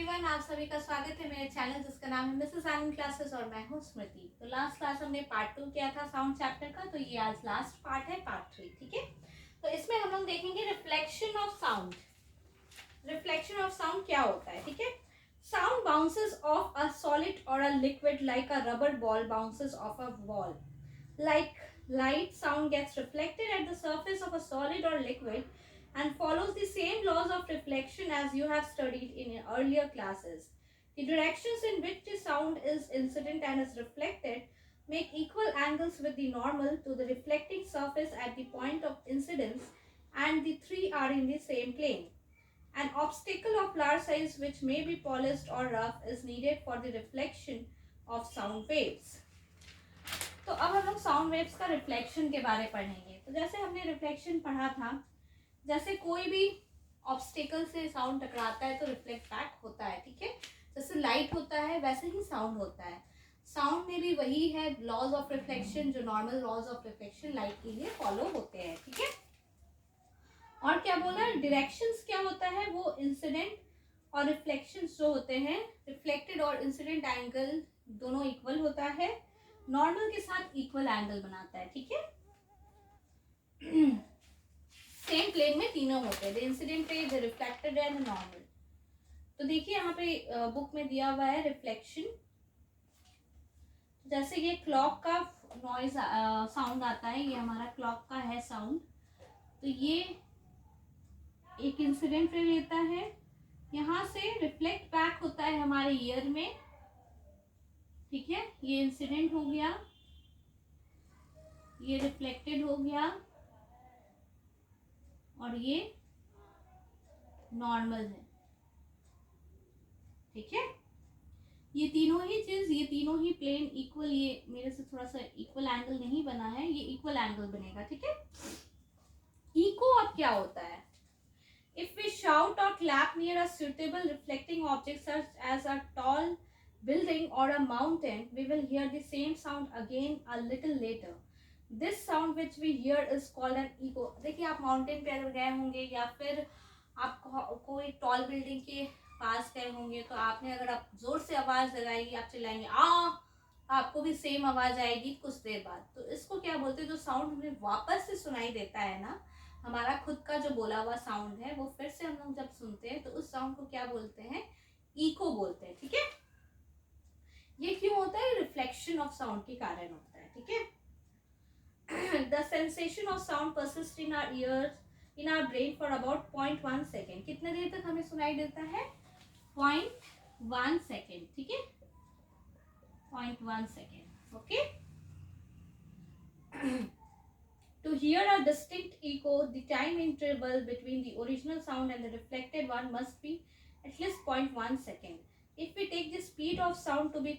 Everyone, आप सभी का स्वागत है मेरे चैनल जिसका नाम है मिसेस आनंद क्लासेस और मैं हूँ स्मृति। तो लास्ट क्लास हमने पार्ट 2 किया था साउंड चैप्टर का, तो ये आज लास्ट पार्ट है पार्ट 3। ठीक है, तो इसमें हम लोग देखेंगे reflection of sound. Reflection of sound क्या होता है? ठीक है, sound bounces off a solid और a liquid like a rubber ball bounces off a wall. Like light, sound gets reflected at the surface of a solid or liquid and follows the same laws of reflection as you have studied in earlier classes. The directions in which the sound is incident and is reflected make equal angles with the normal to the reflecting surface at the point of incidence, and the three are in the same plane. An obstacle of large size which may be polished or rough is needed for the reflection of sound waves. तो अब हम लोग sound waves का reflection के बारे पढ़ेंगे। तो जैसे हमने रिफ्लेक्शन पढ़ा था, जैसे कोई भी ऑब्स्टिकल से साउंड टकराता है तो रिफ्लेक्ट बैक होता है। ठीक है, जैसे लाइट होता है वैसे ही साउंड होता है। साउंड में भी वही है लॉज ऑफ रिफ्लेक्शन, जो normal laws of reflection light के लिए फॉलो होते हैं। ठीक है, और क्या बोला, डायरेक्शंस क्या होता है, वो इंसिडेंट और रिफ्लेक्शंस जो होते हैं, रिफ्लेक्टेड और इंसिडेंट एंगल दोनों इक्वल होता है, नॉर्मल के साथ इक्वल एंगल बनाता है। ठीक है, सेम प्लेन में तीनों होते हैं, the incident ray, the reflected and the normal. तो देखिए यहाँ पे बुक में दिया हुआ है रिफ्लेक्शन। जैसे ये क्लॉक का नॉइज साउंड आता है, ये हमारा क्लॉक का है साउंड। तो ये एक इंसिडेंट रे लेता है, यहाँ से रिफ्लेक्ट बैक होता है हमारे ईयर में। ठीक है, ये इंसिडेंट हो गया, ये रिफ्लेक्टेड हो गया और ये नॉर्मल है। ठीक है, ये तीनों ही चीज, ये तीनों ही प्लेन इक्वल, ये मेरे से थोड़ा सा इक्वल एंगल नहीं बना है, ये इक्वल एंगल बनेगा। ठीक है, इको अब क्या होता है? इफ वी शाउट और clap near a suitable reflecting object such as a tall building or a mountain, we will hear the same sound again a little later. This sound which we hear is called an echo. देखिए, आप mountain पे अगर गए होंगे या फिर आप कोई टॉल बिल्डिंग के पास गए होंगे, तो आपने अगर आप जोर से आवाज लगाई, आप चिल्लाएंगे आपको भी सेम आवाज आएगी कुछ देर बाद। तो इसको क्या बोलते हैं, जो साउंड हमें वापस से सुनाई देता है ना, हमारा खुद का जो बोला हुआ साउंड है, वो फिर से हम लोग जब सुनते हैं तो उस साउंड को क्या बोलते हैं? इको बोलते हैं। ठीक है, ये क्यों होता है? रिफ्लेक्शन ऑफ साउंड के कारण होता है। ठीक है, the sensation of sound persist in our ears, in our brain for about 0.1 second. कितने देर तक हमें सुनाई देता है? 0.1 सेकेंड। ठीक है, 0.1 second. Okay, to hear a distinct echo, the time interval between the original sound and the reflected one must be at least 0.1 second. If we take the speed of sound to be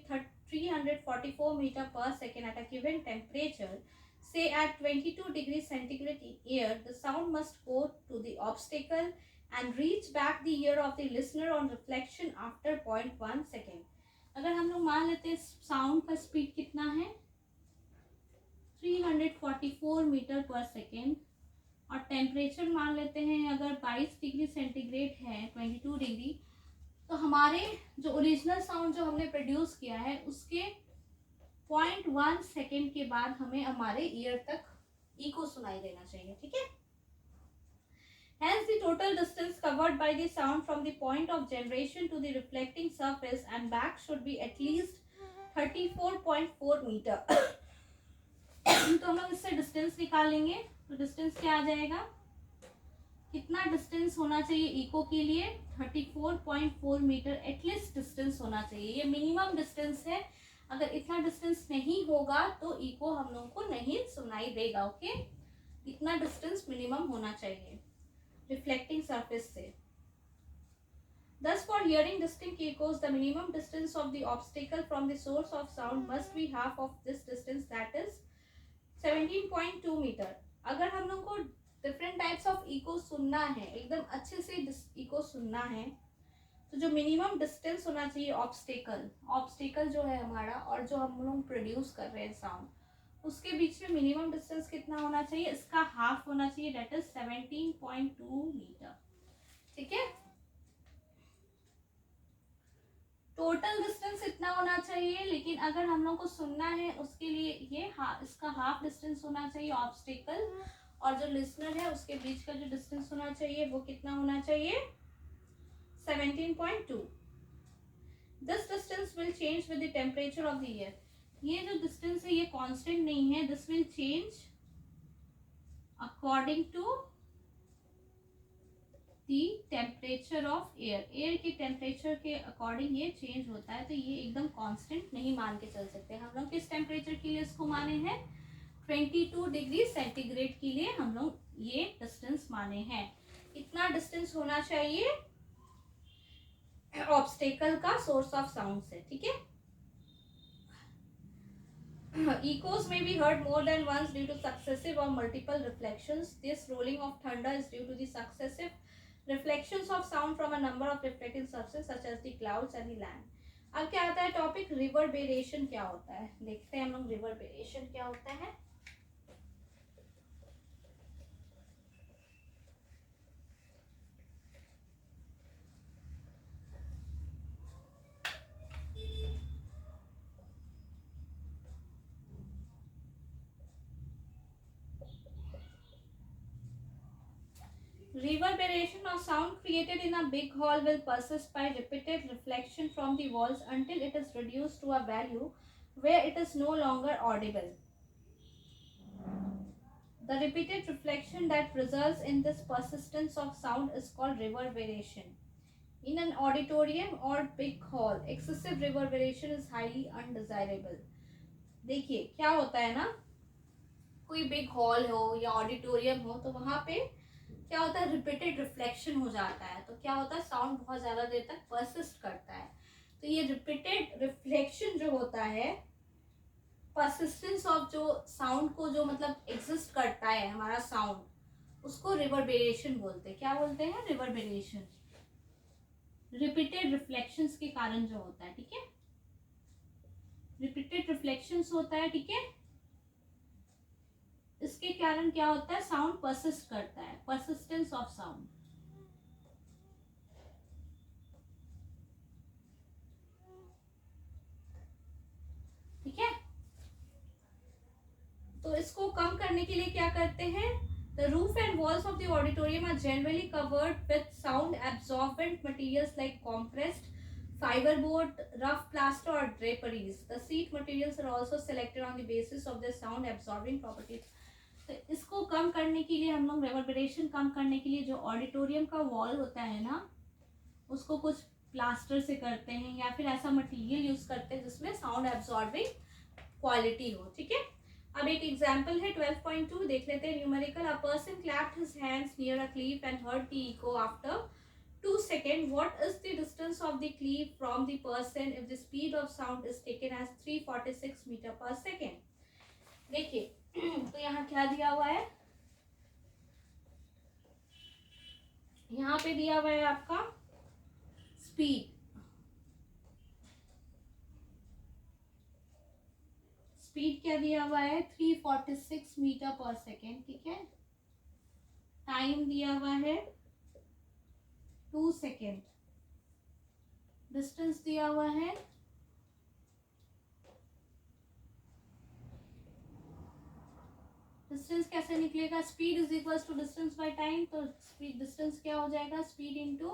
344 meter per second at a given temperature, say at 22 degrees centigrade in air, the sound must go to the obstacle and reach back the ear of the listener on reflection after 0.1 second. अगर हम लोग मान लेते हैं sound का speed कितना है, 344 metre पर सेकेंड, और टेम्परेचर मान लेते हैं अगर 22 डिग्री सेंटीग्रेड है, 22 डिग्री, तो हमारे जो ओरिजिनल साउंड जो हमने प्रोड्यूस किया है उसके 0.1 सेकेंड के बाद हमें हमारे ईयर तक इको सुनाई देना चाहिए। ठीक है, hence the total distance covered by the sound from the point of generation to the reflecting surface and back should be at least 34.4 metre. तो हम लोग इससे डिस्टेंस निकाल लेंगे, तो डिस्टेंस क्या आ जाएगा, कितना डिस्टेंस होना चाहिए इको के लिए? 34.4 मीटर एटलीस्ट डिस्टेंस होना चाहिए। ये मिनिमम डिस्टेंस है, अगर इतना डिस्टेंस नहीं होगा तो इको हम लोगों को नहीं सुनाई देगा। ओके, इतना डिस्टेंस मिनिमम होना चाहिए रिफ्लेक्टिंग सरफेस से। Thus, for hearing distinct echoes, the minimum distance of the obstacle from the source of sound must be half of this distance, that is 17.2 metre. अगर हम लोग को डिफरेंट टाइप्स ऑफ इको सुनना है, एकदम अच्छे से इको सुनना है, तो जो मिनिमम डिस्टेंस होना चाहिए ऑब्स्टेकल जो है हमारा और जो हम लोग प्रोड्यूस कर रहे हैं साउंड, उसके बीच में मिनिमम डिस्टेंस कितना होना चाहिए? इसका हाफ होना चाहिए, डेट इज 17.2 मीटर। ठीक है, चाहिए, लेकिन अगर हम लोग को सुनना है उसके लिए ये इसका हाफ डिस्टेंस होना चाहिए ऑब्स्टेकल, और जो लिसनर है उसके बीच का जो डिस्टेंस होना चाहिए वो कितना होना चाहिए, 17.2. This distance will change with the temperature of the air. ये जो डिस्टेंस है ये कांस्टेंट नहीं है, this will change according to the temperature of air. Air के टेम्परेचर के अकॉर्डिंग ये चेंज होता है, तो ये एकदम कांस्टेंट नहीं मान के चल सकते. हम लोग किस टेम्परेचर के लिए इसको माने हैं, 22 डिग्री सेंटीग्रेड के लिए हम लोग ये डिस्टेंस माने हैं. इतना डिस्टेंस होना चाहिए ऑब्स्टेकल का सोर्स ऑफ साउंड से. ठीक है. Echoes may be heard more than once due to successive or multiple reflections. This rolling of thunder is due to the successive reflections of sound from a number of reflecting surfaces such as the clouds and the land. अब क्या आता है topic, रिवर्बेरेशन क्या होता है. देखते हैं हम लोग रिवर्बेरेशन क्या होता है. Reverberation of sound created in a big hall will persist by repeated reflection from the walls until it is reduced to a value where it is no longer audible. The repeated reflection that results in this persistence of sound is called reverberation. In an auditorium or big hall, excessive reverberation is highly undesirable. देखिए क्या होता है ना, कोई big hall हो या auditorium हो तो वहां पे क्या होता है, रिपीटेड रिफ्लेक्शन हो जाता है, तो क्या होता है, साउंड बहुत ज़्यादा देर तक परसिस्ट करता है. तो ये रिपीटेड रिफ्लेक्शन जो होता है, परसिस्टेंस ऑफ जो साउंड को जो मतलब एग्जिस्ट करता है हमारा साउंड, उसको रिवर्बेरेशन बोलते हैं. क्या बोलते हैं, रिवर्बेरेशन. रिपीटेड रिफ्लेक्शंस के कारण जो होता है. ठीक है, रिपीटेड रिफ्लेक्शंस होता है. ठीक है, इसके कारण क्या होता है, साउंड परसिस्ट करता है, परसिस्टेंस ऑफ साउंड. ठीक है, तो इसको कम करने के लिए क्या करते हैं, the roof and walls of the auditorium are generally covered with sound absorbent materials like compressed fiberboard, rough plaster or draperies. The seat materials are also selected on the basis of their sound absorbing properties. तो इसको कम करने के लिए हम लोग reverberation कम करने के लिए जो ऑडिटोरियम का वॉल होता है ना, उसको कुछ प्लास्टर से करते हैं या फिर ऐसा मटेरियल यूज करते हैं जिसमें साउंड एब्सॉर्बिंग क्वालिटी हो. ठीक है, अब एक एग्जांपल है 12.2 देख लेते हैं. Numerical, a person clapped his hands near a cliff and heard the echo after 2 seconds. What is the distance of the cleave from the person if the speed of sound is taken as 346 meter per second? देखिए तो यहाँ क्या दिया हुआ है, यहाँ पे दिया हुआ है आपका स्पीड. स्पीड क्या दिया हुआ है, 346 मीटर पर सेकेंड. ठीक है, टाइम दिया हुआ है 2 सेकेंड. डिस्टेंस दिया हुआ है, डिस्टेंस कैसे निकलेगा, speed is equal to distance by time. तो स्पीड डिस्टेंस क्या हो जाएगा, स्पीड इनटू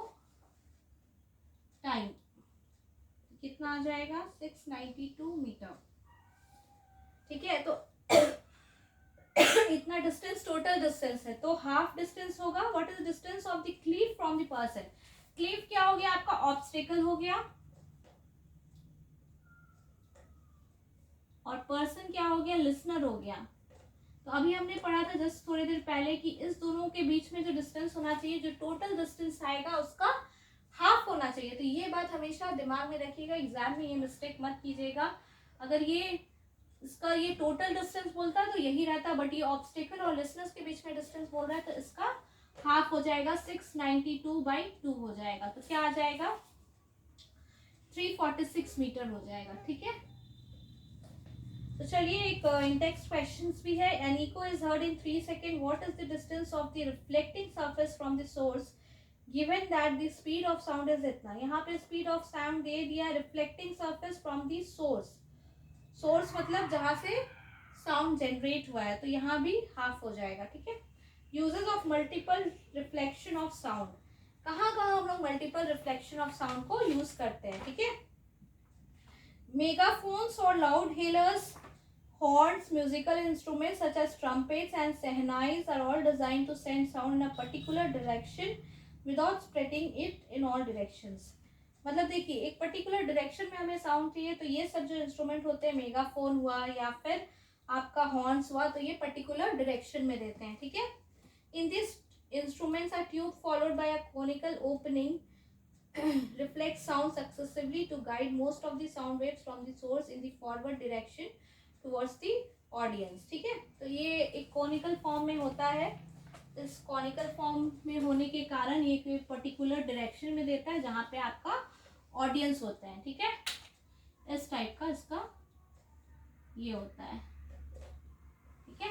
टाइम. कितना आ जाएगा, 692 मीटर. ठीक है, तो इतना डिस्टेंस टोटल डिस्टेंस है. तो हाफ डिस्टेंस होगा, what is distance of the cleave from the person. Cleave क्या हो गया आपका, ऑब्स्टेकल हो गया, और पर्सन क्या हो गया, लिसनर हो गया. तो अभी हमने पढ़ा था जस्ट थोड़ी देर पहले कि इस दोनों के बीच में जो डिस्टेंस होना चाहिए, जो टोटल डिस्टेंस आएगा उसका हाफ होना चाहिए. तो ये बात हमेशा दिमाग में रखिएगा, एग्जाम में ये मिस्टेक मत कीजिएगा. अगर ये इसका ये टोटल डिस्टेंस बोलता है तो यही रहता, बट ये ऑब्स्टेकल और लिसनर्स के बीच में डिस्टेंस बोल रहा है तो इसका हाफ हो जाएगा, 692/2 हो जाएगा. तो क्या आ जाएगा, 346 मीटर हो जाएगा. ठीक है, तो चलिए एक इंटेक्स्ट क्वेश्चंस भी है. An echo is heard in 3 second. What is the distance of the reflecting surface from the source given that the speed of sound is इतना, यहाँ पे स्पीड ऑफ साउंड दे दिया reflecting surface from the source, source मतलब जहाँ से sound generate हुआ है, तो यहाँ भी हाफ हो जाएगा, ठीक है। Uses of multiple reflection of sound, कहाँ कहाँ हम लोग मल्टीपल रिफ्लेक्शन ऑफ साउंड को यूज करते हैं, ठीक है। मेगाफोन्स और loud healers, horns, musical instruments such as trumpets and sehnais are all designed to send sound in a particular direction without spreading it in all directions। मतलब देखिए एक particular direction में हमें साउंड चाहिए, तो ये सब जो इंस्ट्रूमेंट होते हैं, मेगाफोन हुआ या फिर आपका हॉर्न्स हुआ, तो ये पर्टिकुलर डायरेक्शन में देते हैं, ठीक है। In this instruments are tube followed by a conical opening reflect sound successively to guide most of the sound waves from the source in the forward direction towards the audience, ठीक है। तो ये एक कॉनिकल फॉर्म में होता है, इस conical form में होने के कारण ये एक पर्टिकुलर डायरेक्शन में देता है जहाँ पे आपका ऑडियंस होता है, ठीक है। इस टाइप का इसका ये होता है, ठीक है।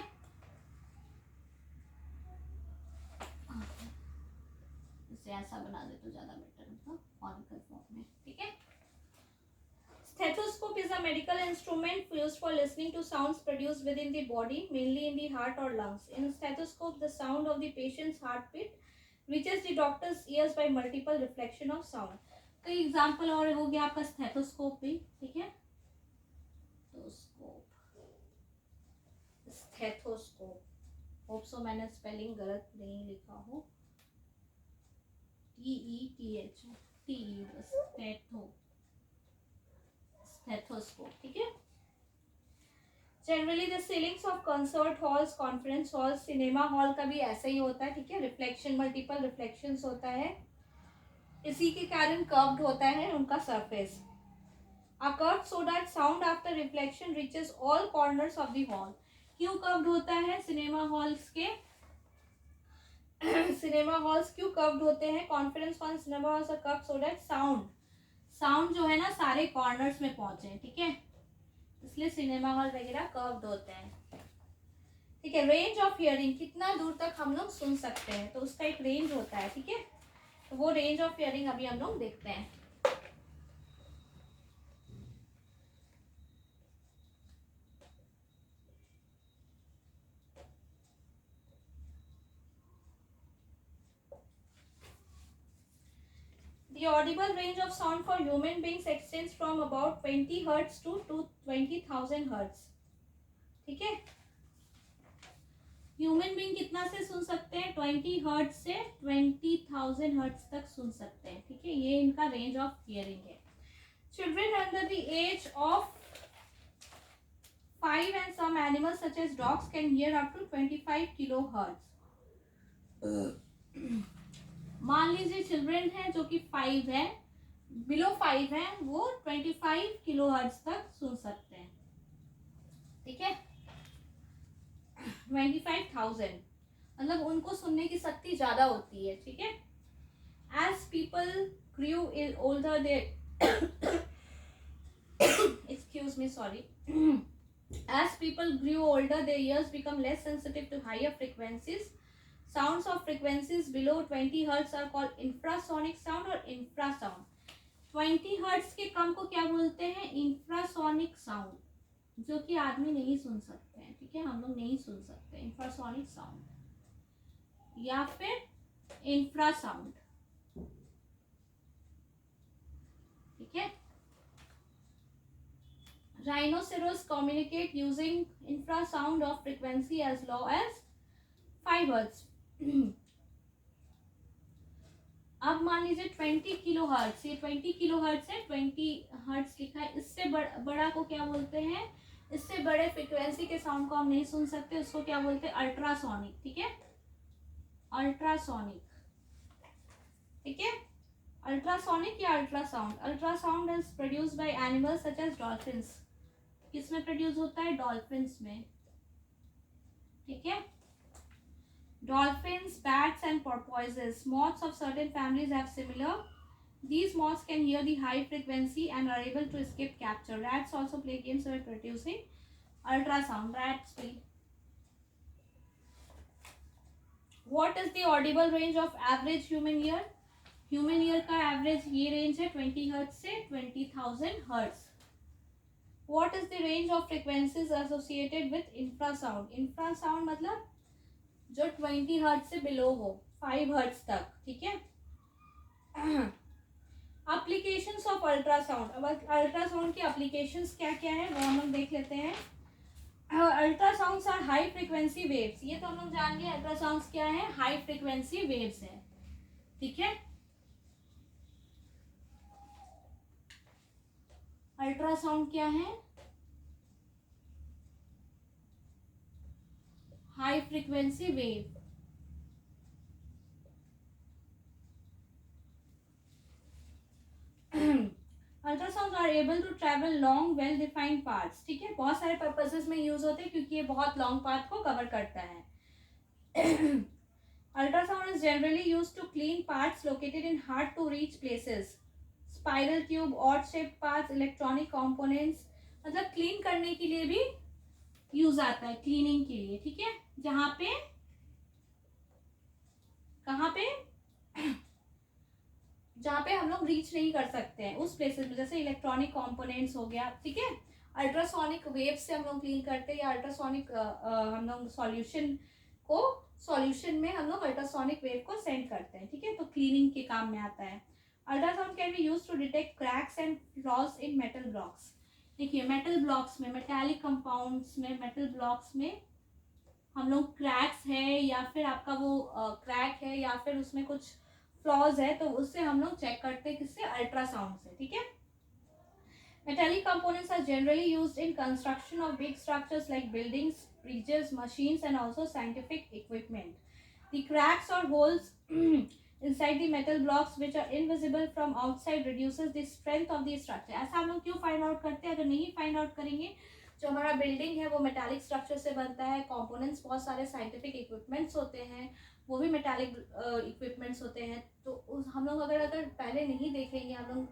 इसे ऐसा बना दे तो ज्यादा बेटर होगा कॉनिकल फॉर्म में, ठीक है। Stethoscope is a medical instrument used for listening to sounds produced within the body, mainly in the heart or lungs. In stethoscope, the sound of the patient's heartbeat reaches the doctor's ears by multiple reflection of sound. तो example और हो गया आपका stethoscope भी, ठीक है। Stethoscope, hope so मैंने spelling गलत नहीं लिखा हो, TETH, TE स्टेथो, स्टेथोस्कोप, ठीक है। Generally the ceilings of concert halls, conference hall, cinema hall का भी ऐसा ही होता है, ठीक है। रिफ्लेक्शन, मल्टीपल रिफ्लेक्शंस होता है, इसी के कारण कर्व्ड होता है उनका surface. A curved so that sound after reflection reaches all corners of the hall. क्यों कर्व्ड होता है सिनेमा हॉल्स के सिनेमा हॉल्स क्यों कर्व्ड होते हैं? Conference hall, cinema halls are curved so that sound जो है ना सारे कॉर्नर्स में पहुंचे, ठीक है, इसलिए सिनेमा हॉल वगैरह कर्व्ड होते हैं, ठीक है। रेंज ऑफ हियरिंग, कितना दूर तक हम लोग सुन सकते हैं, तो उसका एक रेंज होता है, ठीक है। तो वो रेंज ऑफ हियरिंग अभी हम लोग देखते हैं। The audible range of sound for human beings extends from about 20 hertz to 20,000 hertz, ठीक है। ह्यूमन बीइंग कितना से सुन सकते हैं? 20 हर्ट्ज से 20,000 हर्ट्ज तक सुन सकते हैं, ठीक है। ये इनका रेंज ऑफ हियरिंग है। Children under the age of 5 and some animals such as dogs can hear up to 25 kilohertz। मान लीजिए चिल्ड्रन है जो कि 5 है, बिलो 5 है, वो 25 किलोहर्ट्ज तक सुन सकते हैं, ठीक है। 25,000 मतलब उनको सुनने की शक्ति ज्यादा होती है, ठीक है। As people Guru older they excuse me, sorry, as people grew older their ears become less sensitive to higher frequencies। sounds of frequencies below 20 hertz are called infrasonic sound और infrasound। 20 hertz के कम को क्या बोलते हैं? infrasonic sound, जो कि आदमी नहीं सुन सकते हैं, ठीक है, हम लोग नहीं सुन सकते, इंफ्रासोनिक साउंड या फिर इंफ्रासाउंड, ठीक है। Rhinoceros communicate using infrasound of frequency as low as 5 hertz. अब मान लीजिए 20 किलो हर्ट्ज, ये 20 किलो हर्ट्ज है, 20 हर्ट्ज लिखा है, इससे बड़ा को क्या बोलते हैं? इससे बड़े फ्रीक्वेंसी के साउंड को हम नहीं सुन सकते, उसको क्या बोलते हैं? अल्ट्रासोनिक, ठीक है, अल्ट्रासोनिक, ठीक है। अल्ट्रासोनिक या ultrasound, ultrasound is produced by animals such as dolphins. किसमें प्रोड्यूस होता है? डॉल्फिन्स में, ठीक है। Dolphins, bats and porpoises, moths of certain families have similar. These moths can hear the high frequency and are able to escape capture. Rats also play games by producing ultrasound. Rats play. What is the audible range of average human ear? Human ear का average ये range है 20 hertz से 20,000 hertz. What is the range of frequencies associated with infrasound? Infrasound मतलब जो 20 hertz से below हो, 5 hertz तक, ठीक है। एप्लीकेशंस ऑफ अल्ट्रासाउंड, अब अल्ट्रासाउंड की एप्लीकेशंस क्या क्या है वो हम लोग देख लेते हैं। Ultrasounds are high frequency waves, ये तो हम लोग जान गए अल्ट्रासाउंड्स क्या है, हाई फ्रीक्वेंसी वेव्स है, ठीक है। अल्ट्रासाउंड क्या है, high frequency wave. Ultrasound are able to travel long well defined parts, ठीक है, बहुत सारे पर्पसेस में यूज होते हैं क्योंकि ये बहुत लॉन्ग पाथ को कवर करता है। Ultrasound is generally used to clean parts located in hard to reach places, spiral tube, odd shape parts, electronic components, मतलब क्लीन करने के लिए भी यूज आता है, क्लीनिंग के लिए, ठीक है। जहां पे कहाँ पे जहाँ पे हम लोग रीच नहीं कर सकते हैं उस प्लेसेस में, जैसे इलेक्ट्रॉनिक कंपोनेंट्स हो गया, ठीक है। अल्ट्रासोनिक वेव से हम लोग क्लीन करते हैं, या अल्ट्रासोनिक हम लोग सॉल्यूशन में हम लोग अल्ट्रासोनिक वेव को सेंड करते हैं, ठीक है, तो क्लीनिंग के काम में आता है। Ultrasound can be used to detect cracks and flaws in metal blocks. देखिए मेटल ब्लॉक्स में, मेटालिक कंपाउंड्स में, मेटल ब्लॉक्स में हम लोग क्रैक्स है या फिर आपका वो क्रैक है या फिर उसमें कुछ फ्लॉज है, तो उससे हम लोग चेक करते हैं किससे, अल्ट्रासाउंड से, ठीक है। Metallic components are generally used in construction of big structures like buildings, bridges, machines and also scientific equipment. The cracks और holes inside the metal blocks which are invisible from outside reduces the strength of the structure। ऐसा हम लोग क्यों find out करते हैं? अगर नहीं find out करेंगे, जो हमारा बिल्डिंग है वो मेटालिक स्ट्रक्चर से बनता है, कंपोनेंट्स बहुत सारे साइंटिफिक इक्विपमेंट्स होते हैं, वो भी मेटालिक इक्विपमेंट्स होते हैं, तो हम लोग अगर पहले नहीं देखेंगे, हम लोग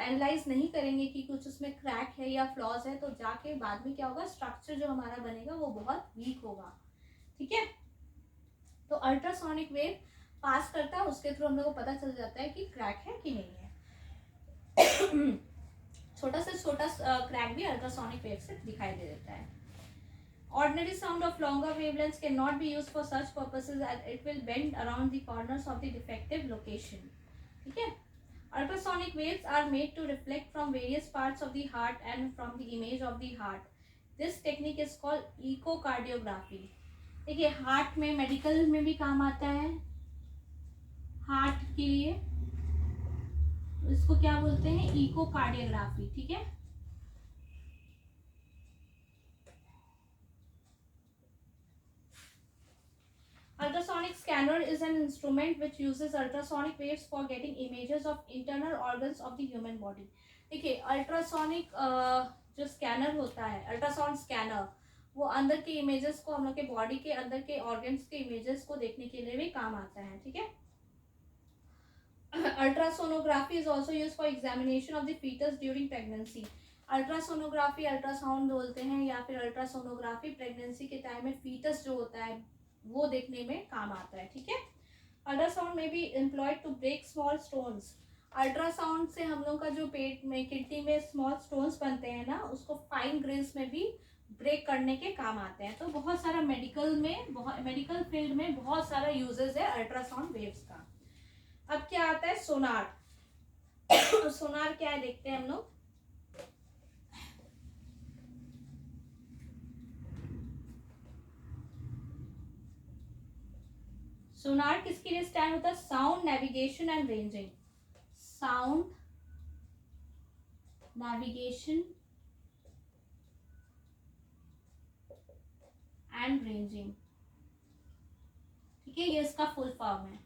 एनालाइज नहीं करेंगे कि कुछ उसमें क्रैक है या फ्लॉज है, तो जाके बाद में क्या होगा, स्ट्रक्चर जो हमारा बनेगा वो बहुत वीक होगा, ठीक है। तो अल्ट्रासोनिक वेव पास करता है, उसके थ्रू हम लोग को पता चल जाता है कि क्रैक है कि नहीं है। छोटा से छोटा क्रैक भी अल्ट्रासोनिक वेव से दिखाई दे देता है। Ordinary sound of longer wavelengths cannot be used for such purposes as it will bend around the corners of the defective location, ठीक है। Ultrasonic waves are made to reflect from various parts of the heart and from the image of the heart. This technique is called echocardiography। देखिए heart में, medical में भी काम आता है, heart के लिए इसको क्या बोलते हैं, इकोकार्डियोग्राफी, ठीक है। Ultrasonic scanner is an instrument which uses ultrasonic waves for getting images of internal organs of the human body। देखिए अल्ट्रासोनिक जो स्कैनर होता है, अल्ट्रासाउंड स्कैनर, वो अंदर के इमेजेस को, हम लोग के बॉडी के अंदर के ऑर्गन्स के इमेजेस को देखने के लिए भी काम आता है, ठीक है। Ultrasonography is also use for examination of the fetus during pregnancy. Ultrasonography, ultrasound बोलते हैं या फिर अल्ट्रासोनोग्राफी, प्रेगनेंसी के टाइम में फीटस जो होता है वो देखने में काम आता है, ठीक है। अल्ट्रासाउंड में भी employed to break small stones. Ultrasound से हम लोग का जो पेट में, किडनी में स्मॉल स्टोन्स बनते हैं ना, उसको फाइन ग्रेन्स में भी ब्रेक करने के काम आते हैं। तो बहुत सारा मेडिकल फील्ड में बहुत सारा यूजेस है अल्ट्रासाउंड वेव्स का। अब क्या आता है, सोनार। सोनार क्या है देखते हैं हम लोग। सोनार किसके लिए स्टैंड होता है, sound navigation and ranging. Sound navigation and ranging, ठीक है, ये इसका फुल फॉर्म है।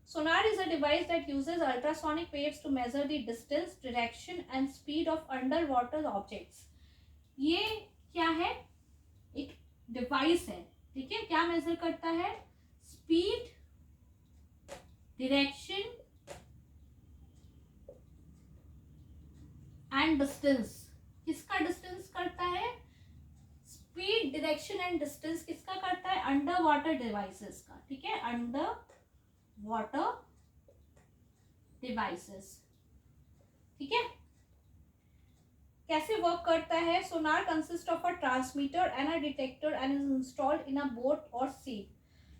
Sonar is a device that uses ultrasonic waves to measure the distance, direction and speed of underwater objects. ये क्या है, एक डिवाइस है, ठीक है, क्या मेजर करता है, स्पीड, डायरेक्शन एंड डिस्टेंस। किसका डिस्टेंस करता है, स्पीड, डायरेक्शन एंड डिस्टेंस किसका करता है, अंडर वाटर डिवाइसेस का, ठीक है, अंडर वाटर डिवाइसेस। ठीक है, कैसे वर्क करता है? Sonar consist of a transmitter and a detector and is installed in a boat or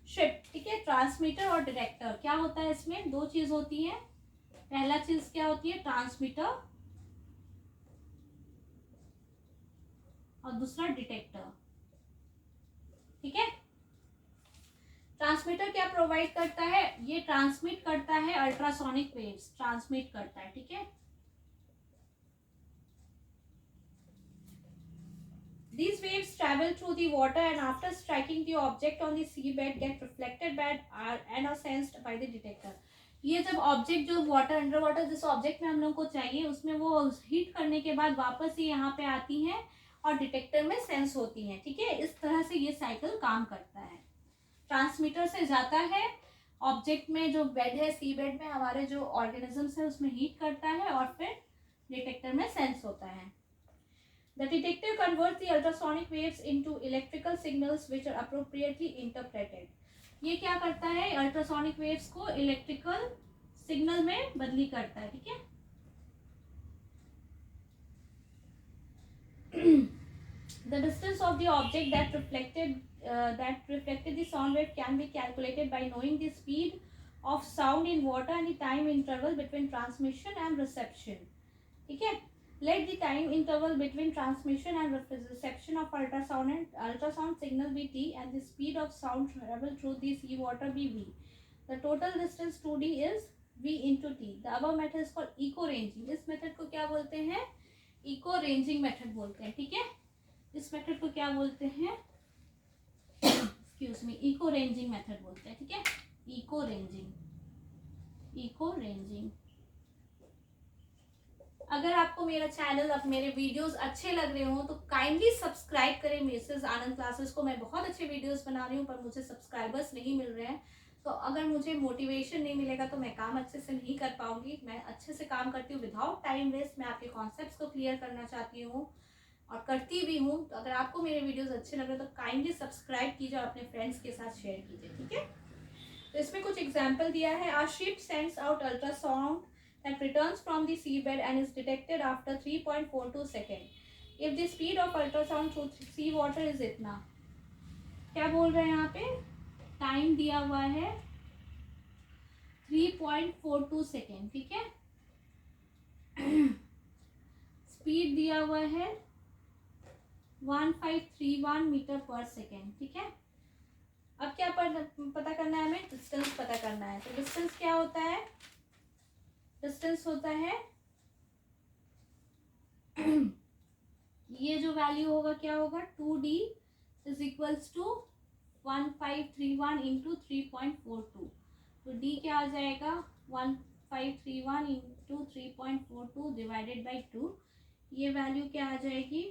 ship. ठीक है, ट्रांसमीटर और डिटेक्टर क्या होता है इसमें? दो चीज होती है। पहला चीज क्या होती है? ट्रांसमीटर, और दूसरा डिटेक्टर। ठीक है, ट्रांसमीटर क्या प्रोवाइड करता है? ये ट्रांसमिट करता है अल्ट्रासोनिक वेव्स, ट्रांसमिट करता है। ठीक है, these waves travel through the water and after striking the object on the seabed get reflected back and are sensed by the detector। ये जब ऑब्जेक्ट जो वाटर अंडर वाटर जिस ऑब्जेक्ट में हम लोग को चाहिए उसमें वो हीट करने के बाद वापस ये यहाँ पे आती हैं और डिटेक्टर में सेंस होती हैं। ठीक है, इस तरह से ये साइकिल काम करता है। ट्रांसमीटर से जाता है ऑब्जेक्ट में, जो बेड है सी बेड में हमारे जो ऑर्गेनिजम्स है उसमें हीट करता है और फिर डिटेक्टर में सेंस होता है। The detector converts the ultrasonic waves into electrical signals which are appropriately interpreted। ये क्या करता है? अल्ट्रासोनिक वेव्स को इलेक्ट्रिकल सिग्नल में बदली करता है। ठीक है, the distance of the object that reflected the sound wave can be calculated by knowing the speed of sound in water and the time interval between transmission and reception। ठीक है, let the time interval between transmission and reception of ultrasound signal be t and the speed of sound travel through the sea water be v। The total distance 2d is v into t। The above method is called eco ranging। इस method को क्या बोलते हैं? Eco ranging method बोलते हैं। ठीक है, इस मेथड को क्या बोलते हैं? Excuse me, echo ranging method बोलते हैं। ठीक है, इको रेंजिंग, इको रेंजिंग। अगर आपको मेरा चैनल, अब मेरे वीडियोस अच्छे लग रहे हो तो काइंडली सब्सक्राइब करें मिसेस आनंद क्लासेस को। मैं बहुत अच्छे वीडियोस बना रही हूँ पर मुझे सब्सक्राइबर्स नहीं मिल रहे हैं, तो अगर मुझे मोटिवेशन नहीं मिलेगा तो मैं काम अच्छे से नहीं कर पाऊंगी। मैं अच्छे से काम करती हूँ विदाउट टाइम वेस्ट। मैं आपके कॉन्सेप्ट्स को क्लियर करना चाहती हूँ और करती भी हूँ। तो अगर आपको मेरे वीडियोस अच्छे लग रहे हैं तो काइंडली सब्सक्राइब कीजिए और अपने फ्रेंड्स के साथ शेयर कीजिए। ठीक है, तो इसमें कुछ एग्जाम्पल दिया है। Our ship sends out ultrasound that returns from the seabed and is detected after 3.42 seconds. If the speed of ultrasound through sea water is इतना, क्या बोल रहे हैं यहाँ पे? टाइम दिया हुआ है 3.42 सेकेंड। ठीक है, स्पीड दिया हुआ है 1531 मीटर पर सेकेंड। ठीक है, अब क्या पता करना है हमें? डिस्टेंस पता करना है। तो डिस्टेंस क्या होता है? डिस्टेंस होता है ये जो वैल्यू होगा क्या होगा? 2d is equals to 1531 into 3.42। तो d क्या आ जाएगा? 1531 इंटू 3.42 डिवाइडेड बाई 2। ये वैल्यू क्या आ जाएगी?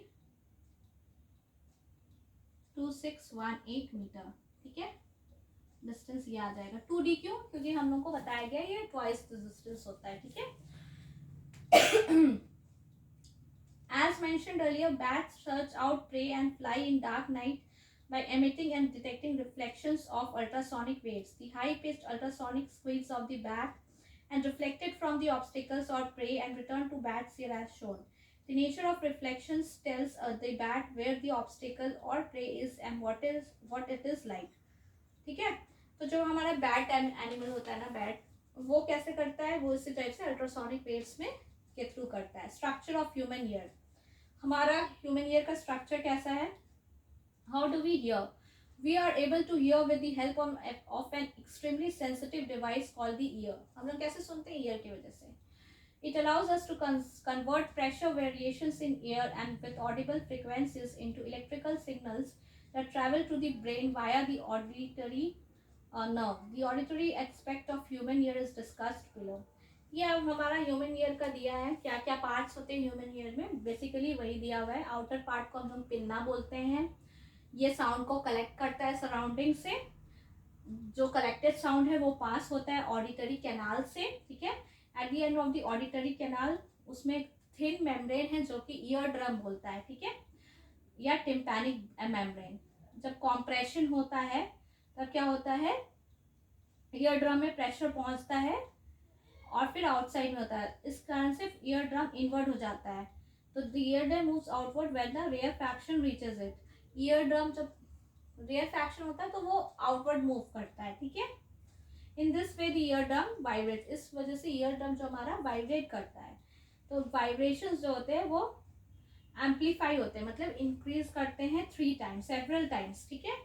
2618 मीटर। ठीक है, डिस्टेंस ये आ जाएगा 2d। क्यों? क्योंकि हम लोग को बताया गया ये ट्वाइस डिस्टेंस होता है। ठीक है, as mentioned earlier, bats search out prey and fly in dark night by emitting and detecting reflections of ultrasonic waves. The high-pitched ultrasonic squeaks of the bat and reflected from the obstacles or prey and return to bats here as shown. The nature of reflections tells the bat where the obstacle or prey is and what it is like। ठीक है, तो जो हमारा bat animal होता है ना, bat, वो कैसे करता है? वो इसी टाइप से अल्ट्रासोनिक वेव्स में के थ्रू करता है। स्ट्रक्चर ऑफ ह्यूमन ईयर, हमारा ह्यूमन ईयर का स्ट्रक्चर कैसा है? How do we hear? We are able to hear with the help of an extremely sensitive device called the ear. हम लोग कैसे सुनते हैं? ईयर की वजह से। It allows us to convert pressure variations in air and with audible frequencies into electrical signals that travel to the brain via the auditory nerve। The auditory aspect of human ear is discussed below। ये अब हमारा human ear का दिया है। क्या क्या parts होते हैं ह्यूमन ईयर में? बेसिकली वही दिया हुआ है। आउटर पार्ट को हम लोग पिन्ना बोलते हैं। ये साउंड को कलेक्ट करता है सराउंडिंग से। जो कलेक्टेड साउंड है वो पास होता है ऑडिटरी कैनाल से। ठीक है, at the end of the auditory canal उसमें थिन मेम्ब्रेन है जो कि ईयर ड्रम बोलता है। ठीक है, या टिम्पैनिक मेम्ब्रेन। जब कॉम्प्रेशन होता है तब क्या होता है? ईयर ड्रम में प्रेशर पहुंचता है और फिर आउटसाइड में होता है। इस कारण से ईयर ड्रम इनवर्ड हो जाता है। तो the eardrum moves outward when the rarefaction reaches it. Eardrum जब रेयर फ्रैक्शन होता है तो वो आउटवर्ड मूव करता है, ठीक है। In this way the ear drum vibrate, इस वजह से ईयर ड्रम जो हमारा वाइब्रेट करता है। तो वाइब्रेशंस जो होते हैं वो एम्पलीफाई होते हैं, मतलब इंक्रीज करते हैं 3 टाइम्स, सेवरल टाइम्स, ठीक है।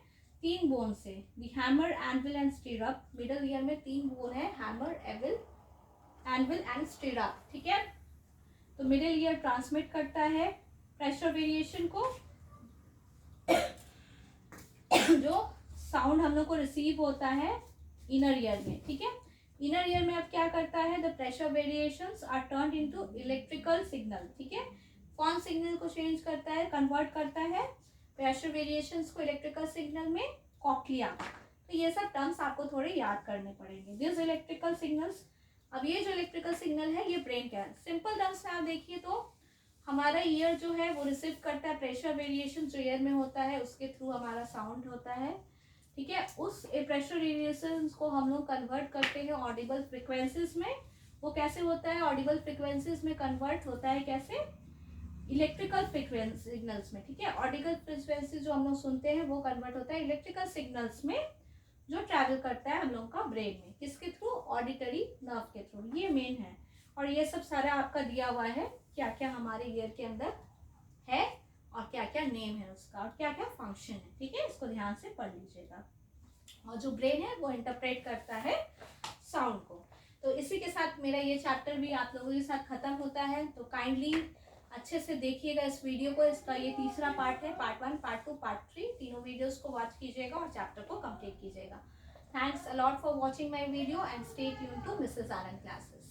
3 बोन से, the hammer, anvil and stirrup. Middle ear में 3 बोन है, हैमर, एनविल एंड स्टिरअप, ठीक है। तो मिडिल ईयर ट्रांसमिट करता है प्रेशर वेरिएशन को जो साउंड हम लोग को रिसीव होता है इनर ईयर में, ठीक है। इनर ईयर में अब क्या करता है, the pressure variations are turned into electrical signal, ठीक है। कौन सिग्नल को चेंज करता है, कन्वर्ट करता है प्रेशर वेरिएशंस को इलेक्ट्रिकल सिग्नल में, कॉक्लिया। तो ये सब टर्म्स आपको थोड़े याद करने पड़ेंगे। दिस इलेक्ट्रिकल सिग्नल्स, अब ये जो इलेक्ट्रिकल सिग्नल है ये ब्रेन का है। सिंपल टर्म्स में आप देखिए तो हमारा ईयर जो है वो रिसीव करता है प्रेशर वेरिएशन जो ईयर में होता है, उसके थ्रू हमारा साउंड होता है, ठीक है। उस प्रेशर वेरिएशंस को हम लोग कन्वर्ट करते हैं ऑडिबल फ्रिक्वेंसीज में। वो कैसे होता है, ऑडिबल फ्रिक्वेंसीज में कन्वर्ट होता है कैसे, इलेक्ट्रिकल फ्रिक्वेंसी सिग्नल्स में, ठीक है। ऑडिबल फ्रिक्वेंसी जो हम लोग सुनते हैं वो कन्वर्ट होता है इलेक्ट्रिकल सिग्नल्स में, जो ट्रैवल करता है हम लोग का ब्रेन में, किसके थ्रू, ऑडिटरी नर्व के थ्रू। ये मेन है। और ये सब सारा आपका दिया हुआ है, क्या क्या हमारे ईयर के अंदर है और क्या क्या नेम है उसका और क्या क्या फंक्शन है, ठीक है। इसको ध्यान से पढ़ लीजिएगा। और जो ब्रेन है वो इंटरप्रेट करता है साउंड को। तो इसी के साथ मेरा ये चैप्टर भी आप लोगों के साथ खत्म होता है। तो काइंडली अच्छे से देखिएगा इस वीडियो को। इसका ये तीसरा पार्ट है, पार्ट 1, पार्ट 2, पार्ट 3, तीनों वीडियोस को वॉच कीजिएगा और चैप्टर को कंप्लीट कीजिएगा। Thanks a lot for watching my video and stay tuned to Mrs Anand classes.